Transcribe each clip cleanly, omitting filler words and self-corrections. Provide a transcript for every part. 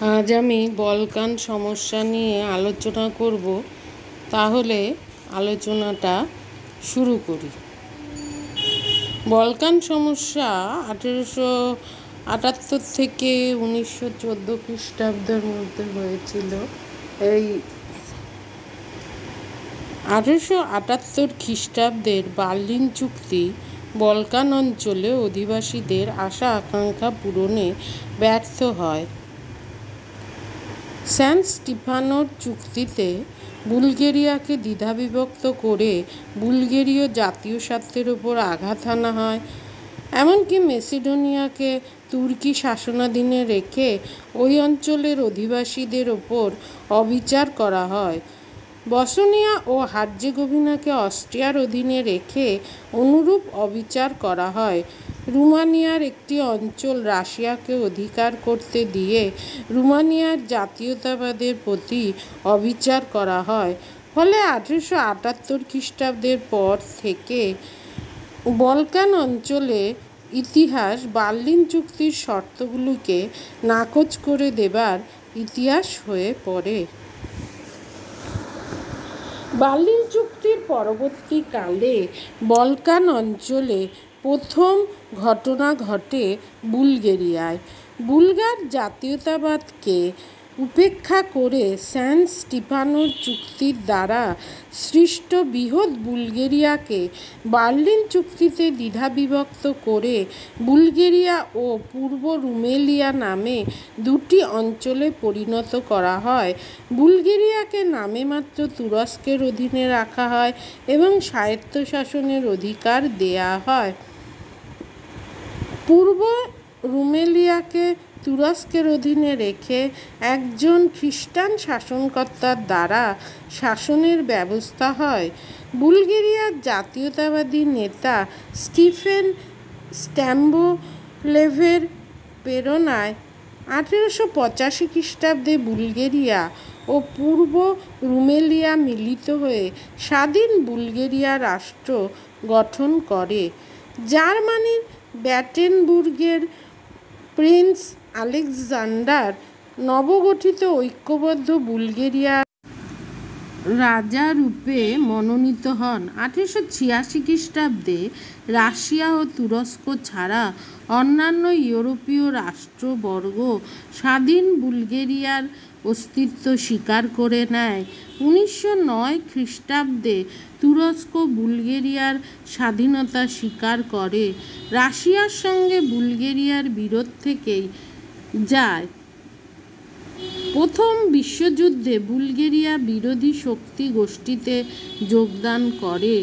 আজ আমি বলকান সমস্যা নিয়ে আলোচনা করব। তাহলে আলোচনাটা শুরু করি। বলকান সমস্যা 1878 থেকে 1914 খ্রিস্টাব্দের মধ্যে হয়েছিল। এই 1878 খ্রিস্টাব্দের বার্লিন চুক্তি বলকান অঞ্চলে অধিবাসীদের আশা আকাঙ্ক্ষা পূরণে ব্যর্থ হয়। স্যান স্টিফানোর চুক্তিতে বুলগেরিয়াকে দ্বিধাবিভক্ত করে বুলগেরীয় জাতীয় স্বার্থের ওপর আঘাত হানা হয়। এমনকি মেসিডোনিয়াকে তুর্কি শাসনাধীনে রেখে ওই অঞ্চলের অধিবাসীদের ওপর অবিচার করা হয়। বসনিয়া ও হার্জেগোভিনাকে অস্ট্রিয়ার অধীনে রেখে অনুরূপ অবিচার করা হয়। রুমানিয়ার একটি অঞ্চল রাশিয়াকে অধিকার করতে দিয়ে রুমানিয়ার জাতীয়তাবাদের প্রতি অবিচার করা হয়। ফলে 1878 খ্রিস্টাব্দের পর থেকে বলকান অঞ্চলে ইতিহাস বার্লিন চুক্তির শর্তগুলিকে নাকচ করে দেবার ইতিহাস হয়ে পড়ে। বার্লিন চুক্তির পরবর্তীকালে বলকান অঞ্চলে প্রথম ঘটনা ঘটে বুলগেরিয়ায়। বুলগার জাতীয়তাবাদকে উপেক্ষা করে স্যান স্টিফানোর চুক্তির দ্বারা সৃষ্ট বৃহৎ বুলগেরিয়াকে বার্লিন চুক্তিতে দ্বিধাবিভক্ত করে বুলগেরিয়া ও পূর্ব রুমেলিয়া নামে দুটি অঞ্চলে পরিণত করা হয়। বুলগেরিয়াকে নামেমাত্র তুরস্কের অধীনে রাখা হয় এবং স্বায়ত্তশাসনের অধিকার দেয়া হয়। পূর্ব রুমেলিয়াকে তুরস্কের অধীনে রেখে একজন খ্রিস্টান শাসনকর্তার দ্বারা শাসনের ব্যবস্থা হয়। বুলগেরিয়ার জাতীয়তাবাদী নেতা স্টিফেন স্ট্যাম্বোলেভের প্রেরণায় 1885 খ্রিস্টাব্দে বুলগেরিয়া ও পূর্ব রুমেলিয়া মিলিত হয়ে স্বাধীন বুলগেরিয়া রাষ্ট্র গঠন করে। জার্মানির ব্যাটেনবুর্গের প্রিন্স আলেকজান্ডার নবগঠিত ঐক্যবদ্ধ বুলগেরিয়ার রাজা রূপে মনোনীত হন। 1886 খ্রিস্টাব্দে রাশিয়া ও তুরস্ক ছাড়া অন্যান্য ইউরোপীয় রাষ্ট্রবর্গ স্বাধীন বুলগেরিয়ার অস্তিত্ব স্বীকার করে নেয়। 1909 খ্রিস্টাব্দে তুরস্ক বুলগেরিয়ার স্বাধীনতা স্বীকার করে। রাশিয়ার সঙ্গে বুলগেরিয়ার বিরোধ থেকেই যায়। প্রথম বিশ্বযুদ্ধে বুলগেরিয়া বিরোধী শক্তি গোষ্ঠীতে যোগদান করে।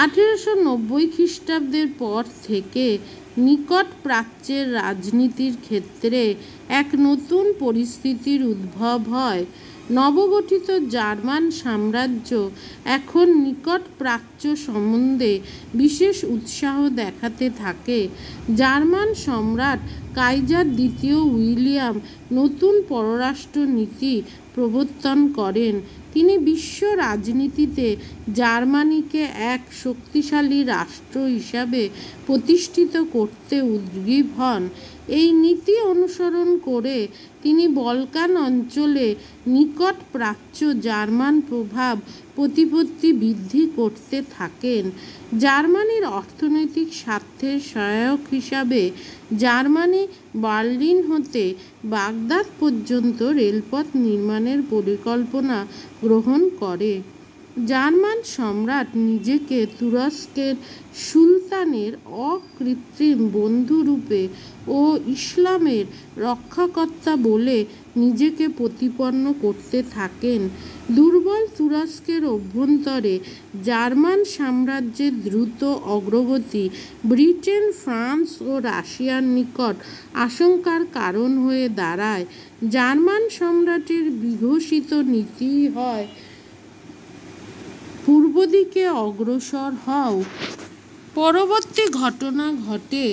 1890 খ্রিস্টাব্দের পর থেকে নিকট প্রাচ্যের রাজনীতির ক্ষেত্রে এক নতুন পরিস্থিতির উদ্ভব হয়। নবগঠিত জার্মান সাম্রাজ্য এখন নিকট প্রাচ্য সম্বন্ধে বিশেষ উৎসাহ দেখাতে থাকে। জার্মান সম্রাট কাইজার দ্বিতীয় উইলিয়াম নতুন পররাষ্ট্র নীতি প্রবর্তন করেন। তিনি বিশ্ব রাজনীতিতে জার্মানিকে এক শক্তিশালী রাষ্ট্র হিসাবে প্রতিষ্ঠিত করতে উদ্গ্রীব হন। এই নীতি অনুসরণ করে তিনি বলকান অঞ্চলে নিকট প্রাচ্য জার্মান প্রভাব প্রতিপত্তি বৃদ্ধি করতে থাকেন। জার্মানির অর্থনৈতিক স্বার্থের সহায়ক হিসাবে জার্মানি বার্লিন হতে বাগদাদ পর্যন্ত রেলপথ নির্মাণের পরিকল্পনা গ্রহণ করে। জার্মান সম্রাট নিজেকে তুরস্কের সুলতানের অকৃত্রিম বন্ধুরূপে ও ইসলামের রক্ষাকর্তা বলে নিজেকে প্রতিপন্ন করতে থাকেন। দুর্বল তুরস্কের অভ্যন্তরে জার্মান সাম্রাজ্যের দ্রুত অগ্রগতি ব্রিটেন, ফ্রান্স ও রাশিয়ার নিকট আশঙ্কার কারণ হয়ে দাঁড়ায়। জার্মান সম্রাটের বিঘোষিত নীতি হয় পূর্ব দিকে অগ্রসর হও। পরবর্তী ঘটনা ঘটে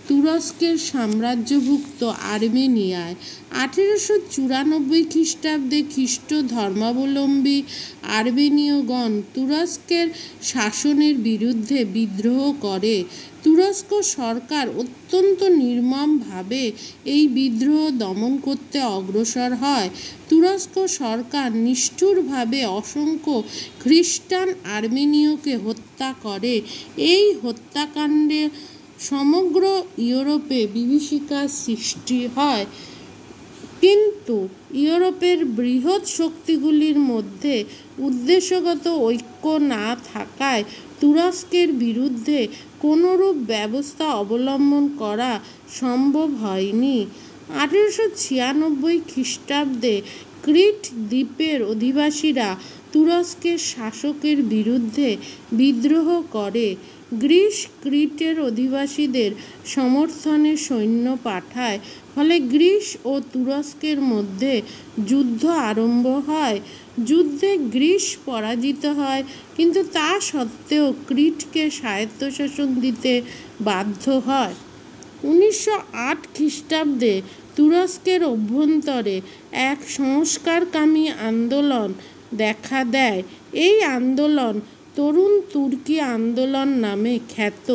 তুরস্কের সাম্রাজ্যভুক্ত আর্মেনিয়ায়। 1894 খ্রিস্টাব্দে খ্রিস্ট ধর্মাবলম্বী আর্মেনীয়গণ তুরস্কের শাসনের বিরুদ্ধে বিদ্রোহ করে। তুরস্ক সরকার অত্যন্ত নির্মমভাবে এই বিদ্রোহ দমন করতে অগ্রসর হয়। তুরস্ক সরকার নিষ্ঠুরভাবে অসংখ্য খ্রিস্টান আর্মেনীয়কে হত্যা করে। এই হত্যাকাণ্ডে সমগ্র ইউরোপে বিভীষিকার সৃষ্টি হয়। কিন্তু ইউরোপের বৃহৎ শক্তিগুলির মধ্যে উদ্দেশ্যগত ঐক্য না থাকায় তুরস্কের বিরুদ্ধে কোনরূপ ব্যবস্থা অবলম্বন করা সম্ভব হয়নি। 1896 খ্রিস্টাব্দে ক্রিট দ্বীপের অধিবাসীরা তুরস্কের শাসকের বিরুদ্ধে বিদ্রোহ করে। গ্রিস ক্রিটের অধিবাসীদের সমর্থনে সৈন্য পাঠায়, ফলে গ্রিস ও তুরস্কের মধ্যে যুদ্ধ আরম্ভ হয়। যুদ্ধে গ্রিস পরাজিত হয়, কিন্তু তা সত্ত্বেও ক্রিটকে স্বায়ত্তশাসন দিতে বাধ্য হয়। 1908 খ্রিস্টাব্দে তুরস্কের অভ্যন্তরে এক সংস্কারকামী আন্দোলন দেখা দেয়। এই আন্দোলন তরুণ তুর্কি আন্দোলন নামে খ্যাত।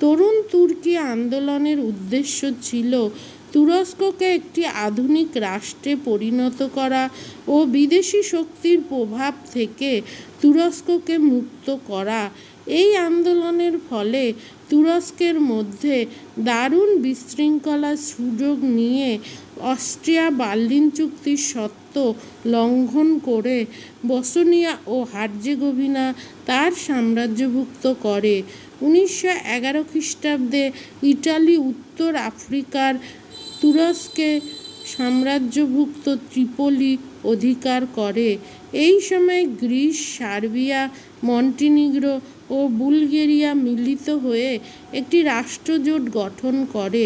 তরুণ তুর্কি আন্দোলনের উদ্দেশ্য ছিল তুরস্ককে একটি আধুনিক রাষ্ট্রে পরিণত করা ও বিদেশি শক্তির প্রভাব থেকে তুরস্ককে মুক্ত করা। এই আন্দোলনের ফলে তুরস্কের মধ্যে দারুণ বিশৃঙ্খলার সুযোগ নিয়ে অস্ট্রিয়া বার্লিন চুক্তির শর্ত লঙ্ঘন করে বসনিয়া ও হার্জেগোভিনা তার সাম্রাজ্যভুক্ত করে। 1911 খ্রিস্টাব্দে ইটালি উত্তর আফ্রিকার তুরস্কে সাম্রাজ্যভুক্ত ত্রিপোলি অধিকার করে। এই সময় গ্রিস, সার্বিয়া, মন্টিনিগ্রো ও বুলগেরিয়া মিলিত হয়ে একটি রাষ্ট্রজোট গঠন করে।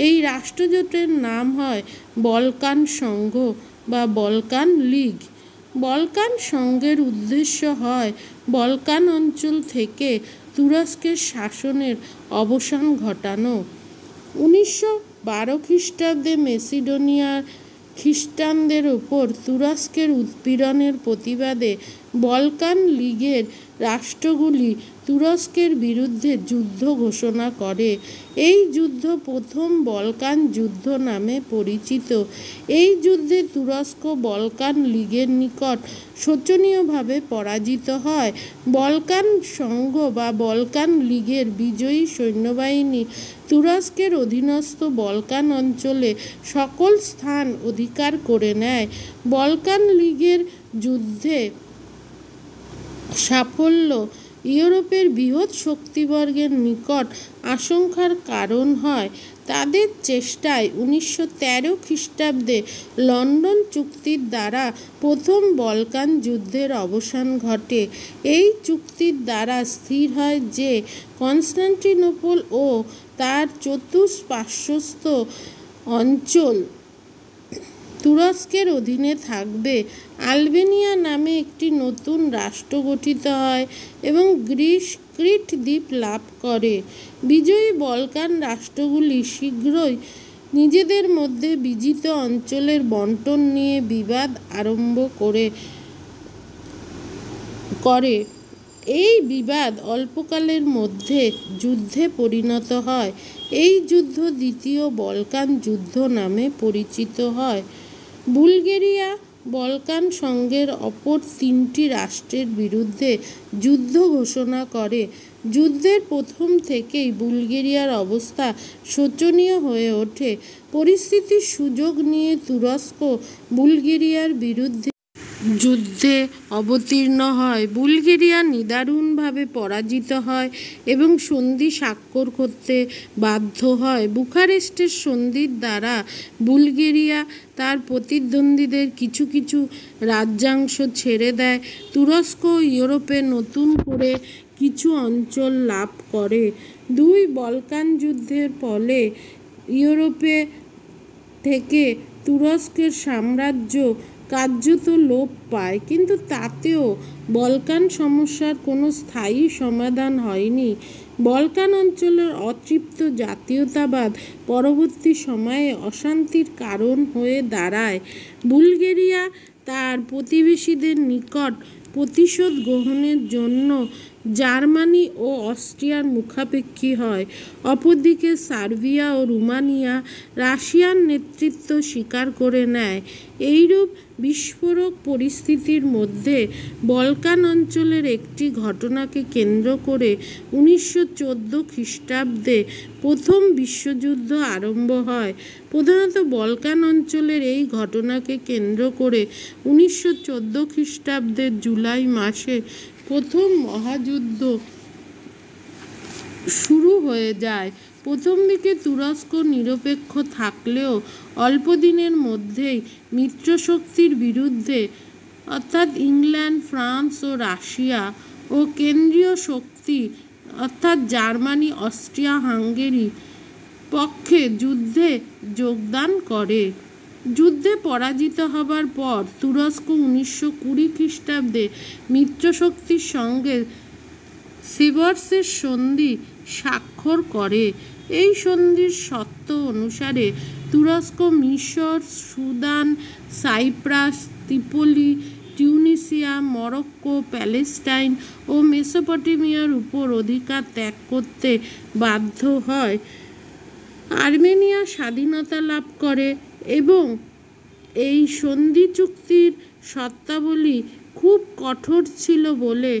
এই রাষ্ট্রজোটের নাম হয় বলকান সংঘ বা বলকান লীগ। বলকান সংঘের উদ্দেশ্য হয় বলকান অঞ্চল থেকে তুরস্কের শাসনের অবসান ঘটানো। 1912 খ্রিস্টাব্দে মেসিডোনিয়ার খ্রিস্টানদের ওপর তুরস্কের উৎপীড়নের প্রতিবাদে বলকান লীগের রাষ্ট্রগুলি তুরস্কের বিরুদ্ধে যুদ্ধ ঘোষণা করে। এই যুদ্ধ প্রথম বলকান যুদ্ধ নামে পরিচিত। এই যুদ্ধে তুরস্ক বলকান লীগের নিকট শোচনীয়ভাবে পরাজিত হয়। বলকান সংঘ বা বলকান লীগের বিজয়ী সৈন্যবাহিনী তুরস্কের অধীনস্থ বলকান অঞ্চলে সকল স্থান অধিকার করে নেয়। বলকান লীগের যুদ্ধে সাফল্য ইউরোপের বৃহৎ শক্তিবর্গের নিকট আশঙ্কার কারণ হয়। তাদের চেষ্টায় 1913 খ্রিস্টাব্দে লন্ডন চুক্তির দ্বারা প্রথম বলকান যুদ্ধের অবসান ঘটে। এই চুক্তির দ্বারা স্থির হয় যে কনস্টান্টিনোপল ও তার চতুষ্পার্শ্বস্থ অঞ্চল তুরস্কের অধীনে থাকবে। আলবেনিয়া নামে একটি নতুন রাষ্ট্র গঠিত হয় এবং গ্রিস ক্রিট দ্বীপ লাভ করে। বিজয়ী বলকান রাষ্ট্রগুলি শীঘ্রই নিজেদের মধ্যে বিজিত অঞ্চলের বণ্টন নিয়ে বিবাদ আরম্ভ করে। এই বিবাদ অল্পকালের মধ্যে যুদ্ধে পরিণত হয়। এই যুদ্ধ দ্বিতীয় বলকান যুদ্ধ নামে পরিচিত হয়। বুলগেরিয়া বলকান সংঘের অপর তিনটি রাষ্ট্রের বিরুদ্ধে যুদ্ধ ঘোষণা করে। যুদ্ধের প্রথম থেকেই বুলগেরিয়ার অবস্থা শোচনীয় হয়ে ওঠে। পরিস্থিতির সুযোগ নিয়ে তুরস্ক বুলগেরিয়ার বিরুদ্ধে যুদ্ধে অবতীর্ণ হয়। বুলগেরিয়া নিদারুণভাবে পরাজিত হয় এবং সন্ধি স্বাক্ষর করতে বাধ্য হয়। বুখারেস্টের সন্ধির দ্বারা বুলগেরিয়া তার প্রতিদ্বন্দ্বীদের কিছু কিছু রাজ্যাংশ ছেড়ে দেয়। তুরস্ক ইউরোপে নতুন করে কিছু অঞ্চল লাভ করে। দুই বলকান যুদ্ধের ফলে ইউরোপে থেকে তুরস্কের সাম্রাজ্য কার্যত লোপ পায়, কিন্তু তাতেও বলকান সমস্যার কোনো স্থায়ী সমাধান হয়নি। বলকান অঞ্চলের অতৃপ্ত জাতীয়তাবাদ পরবর্তী সময়ে অশান্তির কারণ হয়ে দাঁড়ায়। বুলগেরিয়া তার প্রতিবেশীদের নিকট প্রতিশোধ গ্রহণের জন্য জার্মানি ও অস্ট্রিয়ার মুখাপেক্ষী হয়। অপরদিকে সার্বিয়া ও রোমানিয়া রাশিয়ার নেতৃত্ব স্বীকার করে নেয়। এইরূপ বিস্ফোরক পরিস্থিতির মধ্যে বলকান অঞ্চলের একটি ঘটনাকে কেন্দ্র করে 1914 খ্রিস্টাব্দে প্রথম বিশ্বযুদ্ধ আরম্ভ হয়। প্রধানত বলকান অঞ্চলের এই ঘটনাকে কেন্দ্র করে 1914 খ্রিস্টাব্দের জুলাই মাসে প্রথম মহাযুদ্ধ শুরু হয়ে যায়। প্রথম দিকে তুরস্ক নিরপেক্ষ থাকলেও অল্প দিনের মধ্যেই মিত্রশক্তির বিরুদ্ধে অর্থাৎ ইংল্যান্ড, ফ্রান্স ও রাশিয়া ও কেন্দ্রীয় শক্তি অর্থাৎ জার্মানি, অস্ট্রিয়া, হাঙ্গেরি পক্ষে যুদ্ধে যোগদান করে। যুদ্ধে পরাজিত হবার পর তুরস্ক 1920 খ্রিস্টাব্দে মিত্রশক্তির সঙ্গে সিভার্সের সন্ধি স্বাক্ষর করে। এই সন্ধির শর্ত অনুসারে তুরস্ক মিশর, Sudan, cypress, ত্রিপলি, Tunisia, Morocco, Palestine ও মেসোপটেমিয়ার উপর অধিকার ত্যাগ করতে বাধ্য হয়। আর্মেনিয়া স্বাধীনতা লাভ করে এবং এই সন্ধি চুক্তির শর্তাবলী খুব কঠোর ছিল বলে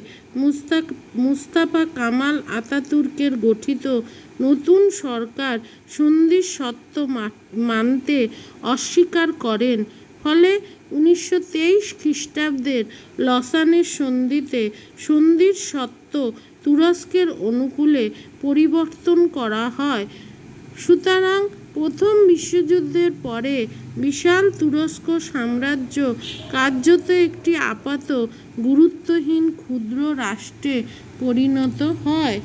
মুস্তাফা কামাল আতাতুর্কের গঠিত নতুন সরকার সন্ধির শর্ত মানতে অস্বীকার করেন। ফলে 1923 খ্রিস্টাব্দের লসানের সন্ধিতে সন্ধির শর্ত তুরস্কের অনুকূলে পরিবর্তন করা হয়। সুতরাং প্রথম বিশ্বযুদ্ধের পরে বিশাল তুরস্ক সাম্রাজ্য কার্যত একটি আপাত গুরুত্বহীন ক্ষুদ্র রাষ্ট্রে পরিণত হয়।